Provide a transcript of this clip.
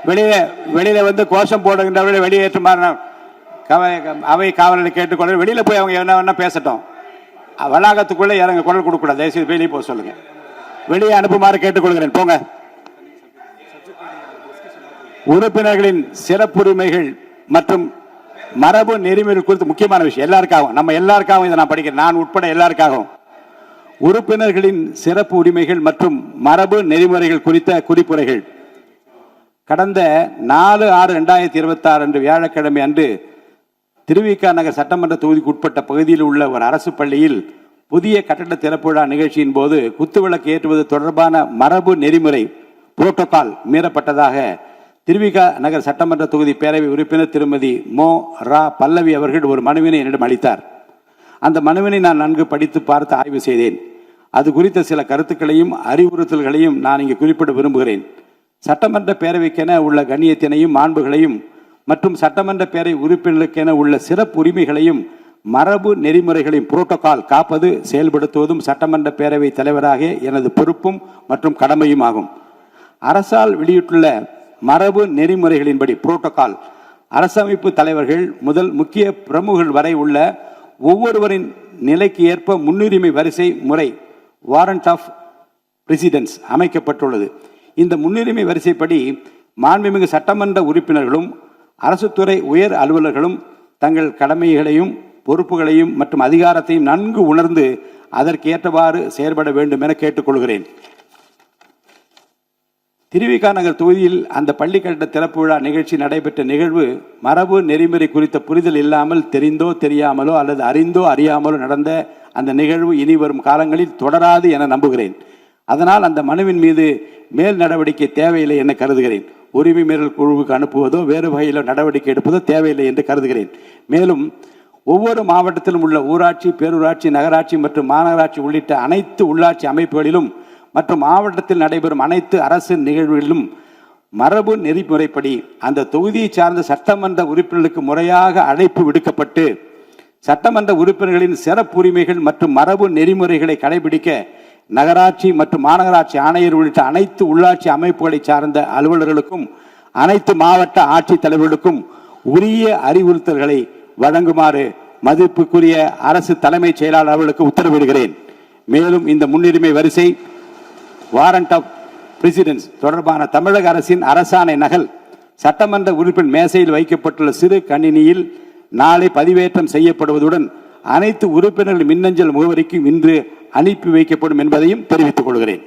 வெளியில வந்து கோஷம் போடுகின்றவர்களை வெளியேற்றுமாறு அவை காவலரை கேட்டுக்கொள்ள. வெளியில போய் அவங்க என்ன வேணா பேசட்டும், வளாகத்துக்குள்ள இறங்க குரல் கொடுக்கூடாது. தயவுசெய்து வெளியே போக சொல்லுங்க. வெளியே அனுப்புமாறு கேட்டுக்கொள்கிறேன். போங்க. உறுப்பினர்களின் சிறப்புரிமைகள் மற்றும் மரபு நெறிமுறைகள் குறித்து முக்கியமான விஷயம் எல்லாருக்காகவும், நம்ம எல்லாருக்காகவும் இதை நான் படிக்கிறேன், நான் உட்பட எல்லாருக்காகவும். உறுப்பினர்களின் சிறப்பு உரிமைகள் மற்றும் மரபு நெறிமுறைகள் குறித்த குறிப்புரைகள். கடந்த 4/6/2026 அன்று வியாழக்கிழமை அன்று திருவிக நகர் சட்டமன்ற தொகுதிக்கு உட்பட்ட பகுதியில் உள்ள ஒரு அரசு பள்ளியில் புதிய கட்டட திறப்பு விழா நிகழ்ச்சியின் போது குத்துவிளக்கு ஏற்றுவது தொடர்பான மரபு நெறிமுறை புரோட்டோகால் மீறப்பட்டதாக திருவிக நகர் சட்டமன்ற தொகுதி பேரவை உறுப்பினர் திருமதி மோ ரா பல்லவி அவர்கள் ஒரு மனுவினை என்னிடம் அளித்தார். அந்த மனுவினை நான் நன்கு படித்து பார்த்து ஆய்வு செய்தேன். அது குறித்த சில கருத்துக்களையும் அறிவுறுத்தல்களையும் நான் இங்கு குறிப்பிட விரும்புகிறேன். சட்டமன்ற பேரவைக்கென உள்ள கண்ணியத்தினையும் மாண்புகளையும் மற்றும் சட்டமன்ற பேரவை உறுப்பினர்களுக்கென உள்ள சிறப்பு உரிமைகளையும் மரபு நெறிமுறைகளையும் புரோட்டோகால் காப்பது செயல்படுத்துவதும் சட்டமன்ற பேரவை தலைவராக எனது பொறுப்பும் மற்றும் கடமையும் ஆகும். அரசால் வெளியிட்டுள்ள மரபு நெறிமுறைகளின்படி புரோட்டோகால் அரசமைப்பு தலைவர்கள் முதல் முக்கிய பிரமுகர்கள் வரை உள்ள ஒவ்வொருவரின் நிலைக்கு ஏற்ப முன்னுரிமை வரிசை முறை வாரண்ட் ஆஃப் பிரசிடென்ஸ் அமைக்கப்பட்டுள்ளது. இந்த முன்னுரிமை வரிசைப்படி மாண்புமிகு சட்டமன்ற உறுப்பினர்களும் அரசு துறை உயர் அலுவலர்களும் தங்கள் கடமைகளையும் பொறுப்புகளையும் மற்றும் அதிகாரத்தையும் நன்கு உணர்ந்து அதற்கு ஏற்றவாறு செயல்பட வேண்டும் என கேட்டுக்கொள்கிறேன். திருவிக நகர் தொகுதியில் அந்த பள்ளி கட்ட திறப்பு விழா நிகழ்ச்சி நடைபெற்ற நிகழ்வு மரபு நெறிமுறை குறித்த புரிதல் இல்லாமல் தெரிந்தோ தெரியாமலோ அல்லது அறிந்தோ அறியாமலோ நடந்த அந்த நிகழ்வு இனி வரும் காலங்களில் தொடராது என நம்புகிறேன். அதனால் அந்த மனுவின் மீது மேல் நடவடிக்கை தேவையில்லை என கருதுகிறேன். உரிமை மீறல் குழுவுக்கு அனுப்புவதோ வேறு வகையில் நடவடிக்கை எடுப்பதோ தேவையில்லை என்று கருதுகிறேன். மேலும் ஒவ்வொரு மாவட்டத்திலும் உள்ள ஊராட்சி, பேரூராட்சி, நகராட்சி மற்றும் மாநகராட்சி உள்ளிட்ட அனைத்து உள்ளாட்சி அமைப்புகளிலும் மற்றும் மாவட்டத்தில் நடைபெறும் அனைத்து அரசு நிகழ்வுகளிலும் மரபு நெறிமுறைப்படி அந்த தொகுதியை சார்ந்த சட்டமன்ற உறுப்பினர்களுக்கு முறையாக அழைப்பு விடுக்கப்பட்டு சட்டமன்ற உறுப்பினர்களின் சிறப்புரிமைகள் மற்றும் மரபு நெறிமுறைகளை கடைபிடிக்க நகராட்சி மற்றும் மாநகராட்சி ஆணையர் உள்ளிட்ட அனைத்து உள்ளாட்சி அமைப்புகளை சார்ந்த அலுவலர்களுக்கும் அனைத்து மாவட்ட ஆட்சித் தலைவர்களுக்கும் உரிய அறிவுறுத்தல்களை வழங்குமாறு மதிப்புக்குரிய அரசு தலைமைச் செயலாளர் அவர்களுக்கு உத்தரவிடுகிறேன். மேலும் இந்த முன்னுரிமை வரிசை வாரண்ட் ஆஃப் பிரசிடென்ஸ் தொடர்பான தமிழக அரசின் அரசாணை நகல் சட்டமன்ற உறுப்பினர் மேசையில் வைக்கப்பட்டுள்ள சிறு கணினியில் நாளை பதிவேற்றம் செய்யப்படுவதுடன் அனைத்து உறுப்பினர்கள் மின்னஞ்சல் முகவரிக்கும் இன்று அனுப்பி வைக்கப்படும் என்பதையும் தெரிவித்துக் கொள்கிறேன்.